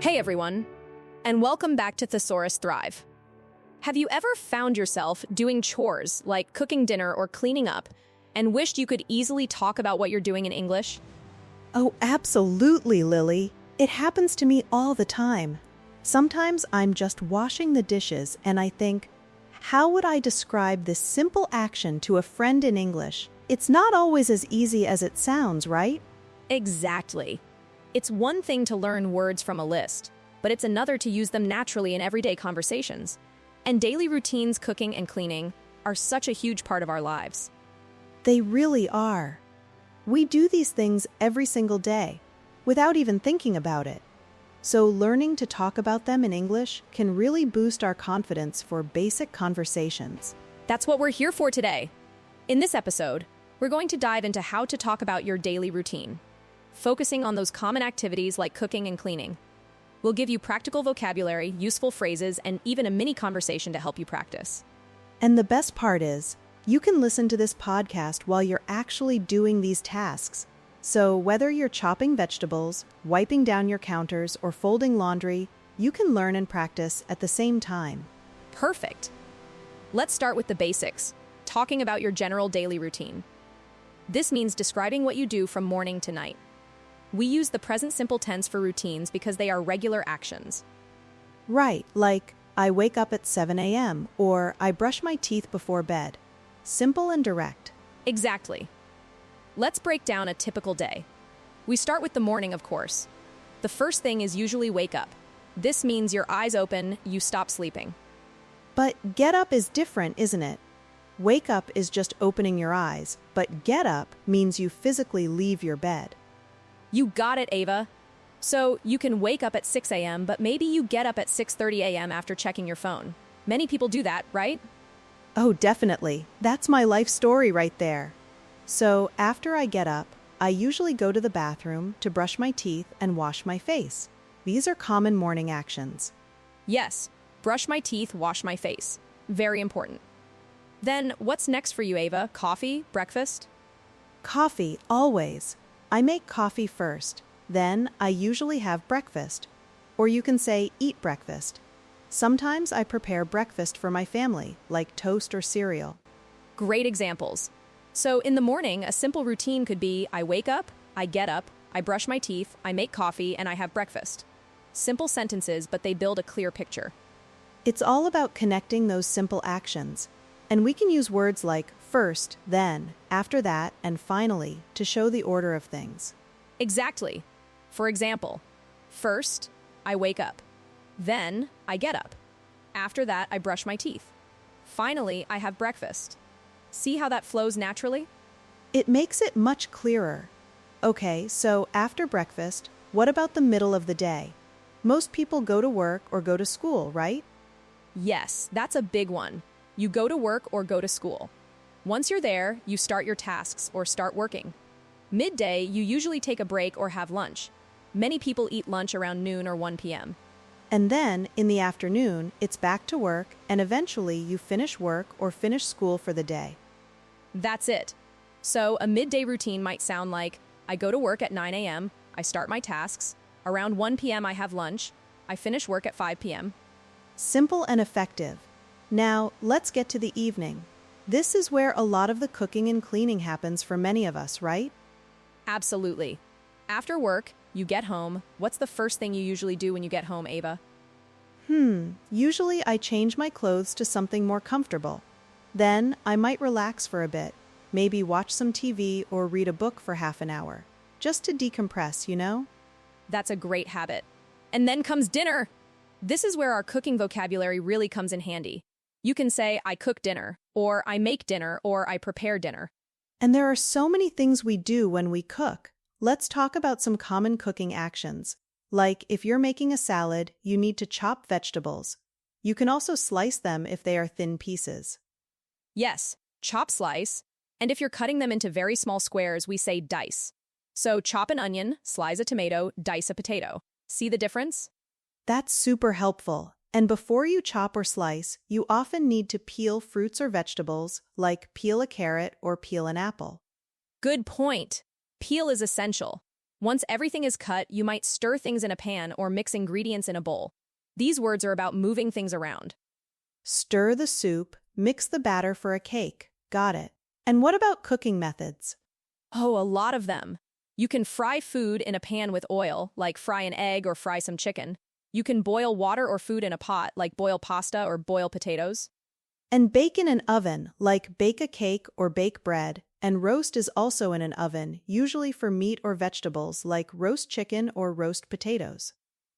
Hey everyone, and welcome back to Thesaurus Thrive. Have you ever found yourself doing chores like cooking dinner or cleaning up and wished you could easily talk about what you're doing in English? Oh, absolutely, Lily. It happens to me all the time. Sometimes I'm just washing the dishes and I think, how would I describe this simple action to a friend in English? It's not always as easy as it sounds, right? Exactly. It's one thing to learn words from a list, but it's another to use them naturally in everyday conversations. And daily routines, cooking and cleaning, are such a huge part of our lives. They really are. We do these things every single day, without even thinking about it. So learning to talk about them in English can really boost our confidence for basic conversations. That's what we're here for today. In this episode, we're going to dive into how to talk about your daily routine, focusing on those common activities like cooking and cleaning. We'll give you practical vocabulary, useful phrases, and even a mini conversation to help you practice. And the best part is, you can listen to this podcast while you're actually doing these tasks. So whether you're chopping vegetables, wiping down your counters, or folding laundry, you can learn and practice at the same time. Perfect. Let's start with the basics, talking about your general daily routine. This means describing what you do from morning to night. We use the present simple tense for routines because they are regular actions. Right, like, I wake up at 7 a.m. or I brush my teeth before bed. Simple and direct. Exactly. Let's break down a typical day. We start with the morning, of course. The first thing is usually wake up. This means your eyes open, you stop sleeping. But get up is different, isn't it? Wake up is just opening your eyes, but get up means you physically leave your bed. You got it, Ava. So you can wake up at 6 a.m., but maybe you get up at 6:30 a.m. after checking your phone. Many people do that, right? Oh, definitely. That's my life story right there. So after I get up, I usually go to the bathroom to brush my teeth and wash my face. These are common morning actions. Yes, brush my teeth, wash my face. Very important. Then what's next for you, Ava? Coffee? Breakfast? Coffee, always. I make coffee first. Then I usually have breakfast. Or you can say eat breakfast. Sometimes I prepare breakfast for my family, like toast or cereal. Great examples. So in the morning, a simple routine could be I wake up, I get up, I brush my teeth, I make coffee, and I have breakfast. Simple sentences, but they build a clear picture. It's all about connecting those simple actions. And we can use words like first, then, after that, and finally to show the order of things. Exactly. For example, first, I wake up. Then, I get up. After that, I brush my teeth. Finally, I have breakfast. See how that flows naturally? It makes it much clearer. Okay, so after breakfast, what about the middle of the day? Most people go to work or go to school, right? Yes, that's a big one. You go to work or go to school. Once you're there, you start your tasks or start working. Midday, you usually take a break or have lunch. Many people eat lunch around noon or 1 p.m. And then, in the afternoon, it's back to work, and eventually you finish work or finish school for the day. That's it. So a midday routine might sound like, I go to work at 9 a.m., I start my tasks, around 1 p.m. I have lunch, I finish work at 5 p.m. Simple and effective. Now, let's get to the evening. This is where a lot of the cooking and cleaning happens for many of us, right? Absolutely. After work, you get home. What's the first thing you usually do when you get home, Ava? Usually I change my clothes to something more comfortable. Then I might relax for a bit, maybe watch some TV or read a book for half an hour, just to decompress, you know? That's a great habit. And then comes dinner. This is where our cooking vocabulary really comes in handy. You can say, I cook dinner, or I make dinner, or I prepare dinner. And there are so many things we do when we cook. Let's talk about some common cooking actions. Like, if you're making a salad, you need to chop vegetables. You can also slice them if they are thin pieces. Yes, chop slice. And if you're cutting them into very small squares, we say dice. So chop an onion, slice a tomato, dice a potato. See the difference? That's super helpful. And before you chop or slice, you often need to peel fruits or vegetables, like peel a carrot or peel an apple. Good point. Peel is essential. Once everything is cut, you might stir things in a pan or mix ingredients in a bowl. These words are about moving things around. Stir the soup, mix the batter for a cake. Got it. And what about cooking methods? Oh, a lot of them. You can fry food in a pan with oil, like fry an egg or fry some chicken. You can boil water or food in a pot, like boil pasta or boil potatoes. And bake in an oven, like bake a cake or bake bread. And roast is also in an oven, usually for meat or vegetables, like roast chicken or roast potatoes.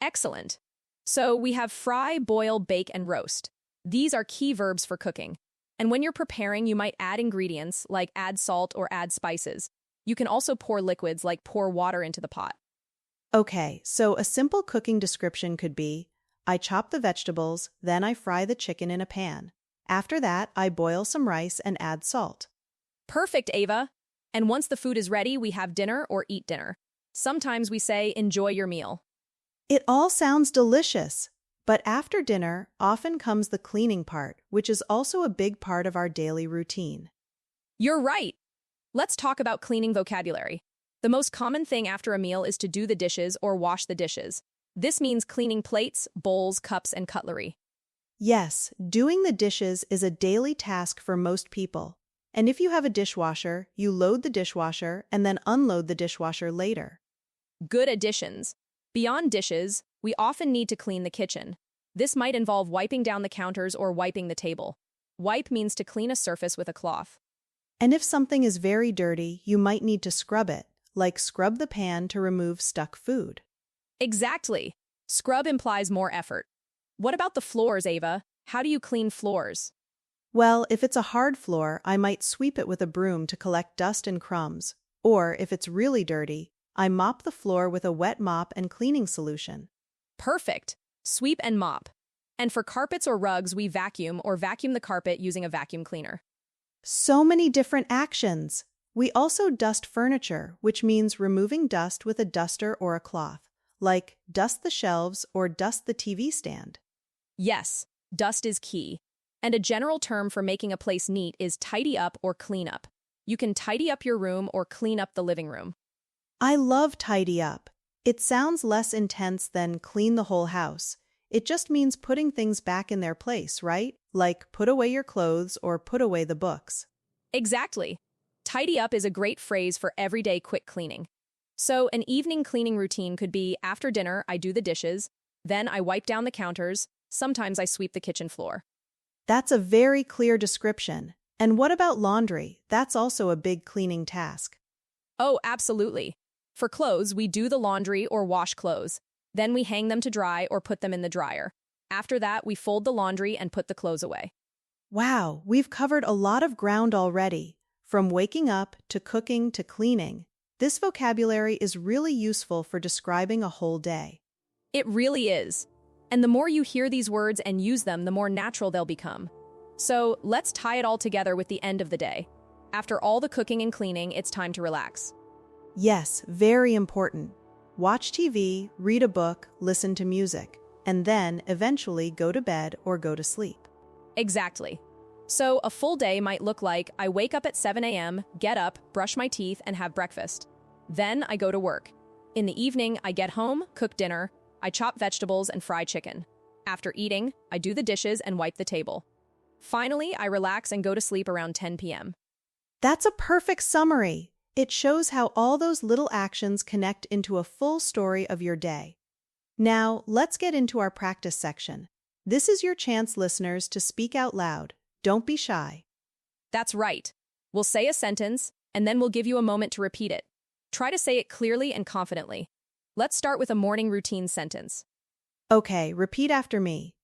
Excellent. So we have fry, boil, bake, and roast. These are key verbs for cooking. And when you're preparing, you might add ingredients, like add salt or add spices. You can also pour liquids, like pour water into the pot. Okay, so a simple cooking description could be, I chop the vegetables, then I fry the chicken in a pan. After that, I boil some rice and add salt. Perfect, Ava. And once the food is ready, we have dinner or eat dinner. Sometimes we say, enjoy your meal. It all sounds delicious. But after dinner, often comes the cleaning part, which is also a big part of our daily routine. You're right. Let's talk about cleaning vocabulary. The most common thing after a meal is to do the dishes or wash the dishes. This means cleaning plates, bowls, cups, and cutlery. Yes, doing the dishes is a daily task for most people. And if you have a dishwasher, you load the dishwasher and then unload the dishwasher later. Good additions. Beyond dishes, we often need to clean the kitchen. This might involve wiping down the counters or wiping the table. Wipe means to clean a surface with a cloth. And if something is very dirty, you might need to scrub it, like scrub the pan to remove stuck food. Exactly. Scrub implies more effort. What about the floors, Ava? How do you clean floors? Well, if it's a hard floor, I might sweep it with a broom to collect dust and crumbs. Or, if it's really dirty, I mop the floor with a wet mop and cleaning solution. Perfect. Sweep and mop. And for carpets or rugs, we vacuum or vacuum the carpet using a vacuum cleaner. So many different actions. We also dust furniture, which means removing dust with a duster or a cloth, like dust the shelves or dust the TV stand. Yes, dust is key. And a general term for making a place neat is tidy up or clean up. You can tidy up your room or clean up the living room. I love tidy up. It sounds less intense than clean the whole house. It just means putting things back in their place, right? Like put away your clothes or put away the books. Exactly. Tidy up is a great phrase for everyday quick cleaning. So an evening cleaning routine could be after dinner, I do the dishes, then I wipe down the counters, sometimes I sweep the kitchen floor. That's a very clear description. And what about laundry? That's also a big cleaning task. Oh, absolutely. For clothes, we do the laundry or wash clothes. Then we hang them to dry or put them in the dryer. After that, we fold the laundry and put the clothes away. Wow, we've covered a lot of ground already. From waking up to cooking to cleaning. This vocabulary is really useful for describing a whole day. It really is. And the more you hear these words and use them, the more natural they'll become. So let's tie it all together with the end of the day. After all the cooking and cleaning, it's time to relax. Yes, very important. Watch TV, read a book, listen to music, and then eventually go to bed or go to sleep. Exactly. So a full day might look like I wake up at 7 a.m., get up, brush my teeth, and have breakfast. Then I go to work. In the evening, I get home, cook dinner, I chop vegetables and fry chicken. After eating, I do the dishes and wipe the table. Finally, I relax and go to sleep around 10 p.m. That's a perfect summary. It shows how all those little actions connect into a full story of your day. Now, let's get into our practice section. This is your chance, listeners, to speak out loud. Don't be shy. That's right. We'll say a sentence, and then we'll give you a moment to repeat it. Try to say it clearly and confidently. Let's start with a morning routine sentence. Okay, repeat after me.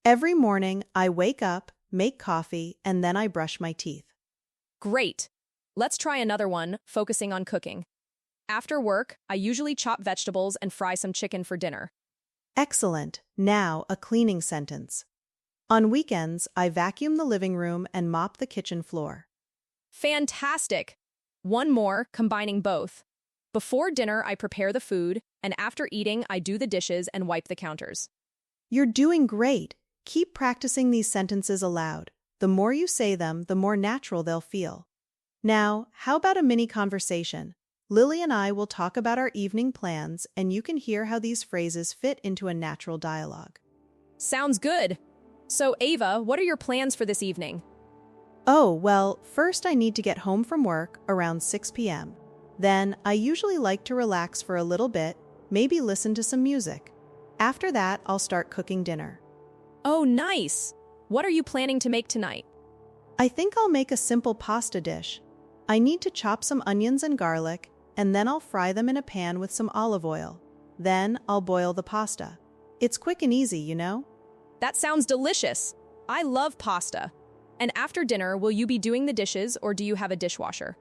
Every morning, I wake up, make coffee, and then I brush my teeth. Great. Let's try another one, focusing on cooking. After work, I usually chop vegetables and fry some chicken for dinner. Excellent. Now, a cleaning sentence. On weekends, I vacuum the living room and mop the kitchen floor. Fantastic! One more, combining both. Before dinner, I prepare the food, and after eating, I do the dishes and wipe the counters. You're doing great. Keep practicing these sentences aloud. The more you say them, the more natural they'll feel. Now, how about a mini conversation? Lily and I will talk about our evening plans, and you can hear how these phrases fit into a natural dialogue. Sounds good. So, Ava, what are your plans for this evening? Oh, well, first I need to get home from work around 6 p.m. Then I usually like to relax for a little bit, maybe listen to some music. After that, I'll start cooking dinner. Oh, nice. What are you planning to make tonight? I think I'll make a simple pasta dish. I need to chop some onions and garlic, and then I'll fry them in a pan with some olive oil. Then I'll boil the pasta. It's quick and easy, you know? That sounds delicious. I love pasta. And after dinner, will you be doing the dishes or do you have a dishwasher?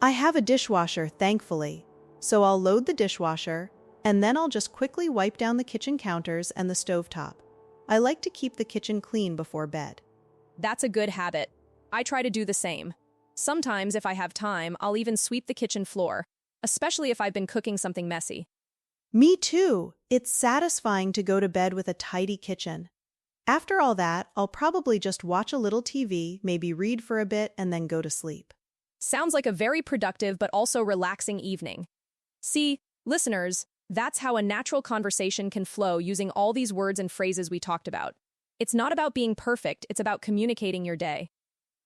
I have a dishwasher, thankfully. So I'll load the dishwasher, and then I'll just quickly wipe down the kitchen counters and the stovetop. I like to keep the kitchen clean before bed. That's a good habit. I try to do the same. Sometimes, if I have time, I'll even sweep the kitchen floor, especially if I've been cooking something messy. Me too. It's satisfying to go to bed with a tidy kitchen. After all that, I'll probably just watch a little TV, maybe read for a bit, and then go to sleep. Sounds like a very productive but also relaxing evening. See, listeners, that's how a natural conversation can flow using all these words and phrases we talked about. It's not about being perfect, it's about communicating your day.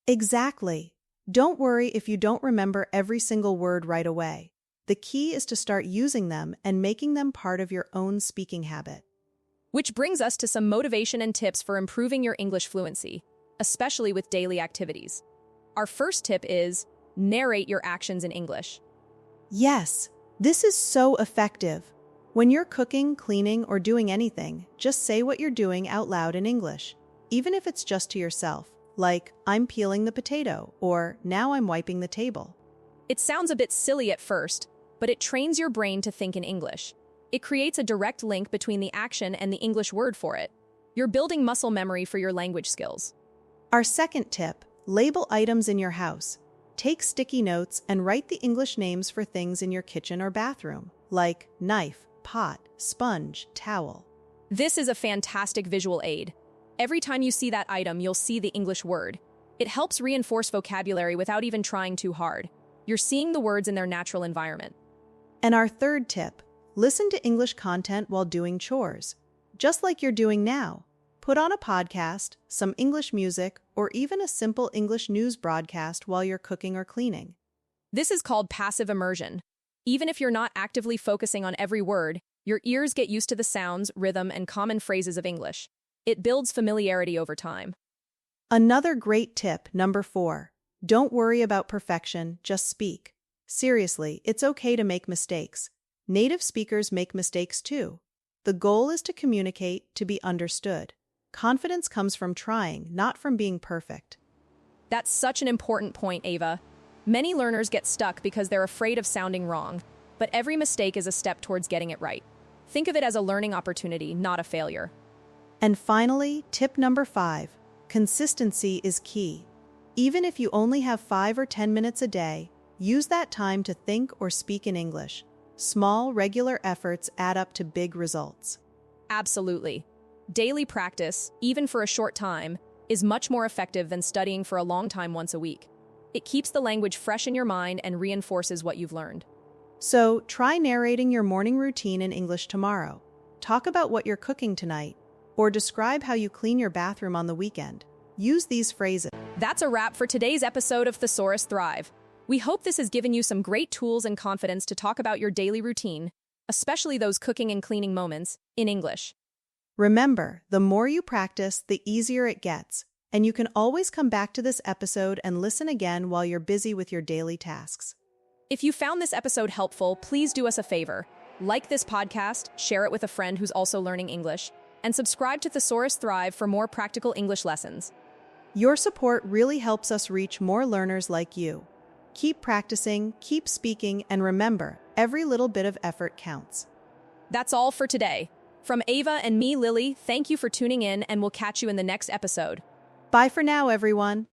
Exactly. Don't worry if you don't remember every single word right away. The key is to start using them and making them part of your own speaking habit. Which brings us to some motivation and tips for improving your English fluency, especially with daily activities. Our first tip is narrate your actions in English. Yes, this is so effective. When you're cooking, cleaning, or doing anything, just say what you're doing out loud in English, even if it's just to yourself, like, I'm peeling the potato, or now I'm wiping the table. It sounds a bit silly at first, but it trains your brain to think in English. It creates a direct link between the action and the English word for it. You're building muscle memory for your language skills. Our second tip, label items in your house. Take sticky notes and write the English names for things in your kitchen or bathroom, like knife, pot, sponge, towel. This is a fantastic visual aid. Every time you see that item, you'll see the English word. It helps reinforce vocabulary without even trying too hard. You're seeing the words in their natural environment. And our third tip, listen to English content while doing chores. Just like you're doing now. Put on a podcast, some English music, or even a simple English news broadcast while you're cooking or cleaning. This is called passive immersion. Even if you're not actively focusing on every word, your ears get used to the sounds, rhythm, and common phrases of English. It builds familiarity over time. Another great tip, number 4. Don't worry about perfection, just speak. Seriously, it's okay to make mistakes. Native speakers make mistakes too. The goal is to communicate, to be understood. Confidence comes from trying, not from being perfect. That's such an important point, Ava. Many learners get stuck because they're afraid of sounding wrong, but every mistake is a step towards getting it right. Think of it as a learning opportunity, not a failure. And finally, tip number 5. Consistency is key. Even if you only have 5 or 10 minutes a day, use that time to think or speak in English. Small, regular efforts add up to big results. Absolutely. Daily practice, even for a short time, is much more effective than studying for a long time once a week. It keeps the language fresh in your mind and reinforces what you've learned. So, try narrating your morning routine in English tomorrow. Talk about what you're cooking tonight, or describe how you clean your bathroom on the weekend. Use these phrases. That's a wrap for today's episode of Thesaurus Thrive. We hope this has given you some great tools and confidence to talk about your daily routine, especially those cooking and cleaning moments, in English. Remember, the more you practice, the easier it gets, and you can always come back to this episode and listen again while you're busy with your daily tasks. If you found this episode helpful, please do us a favor. Like this podcast, share it with a friend who's also learning English, and subscribe to Thesaurus Thrive for more practical English lessons. Your support really helps us reach more learners like you. Keep practicing, keep speaking, and remember, every little bit of effort counts. That's all for today. From Ava and me, Lily, thank you for tuning in, and we'll catch you in the next episode. Bye for now, everyone.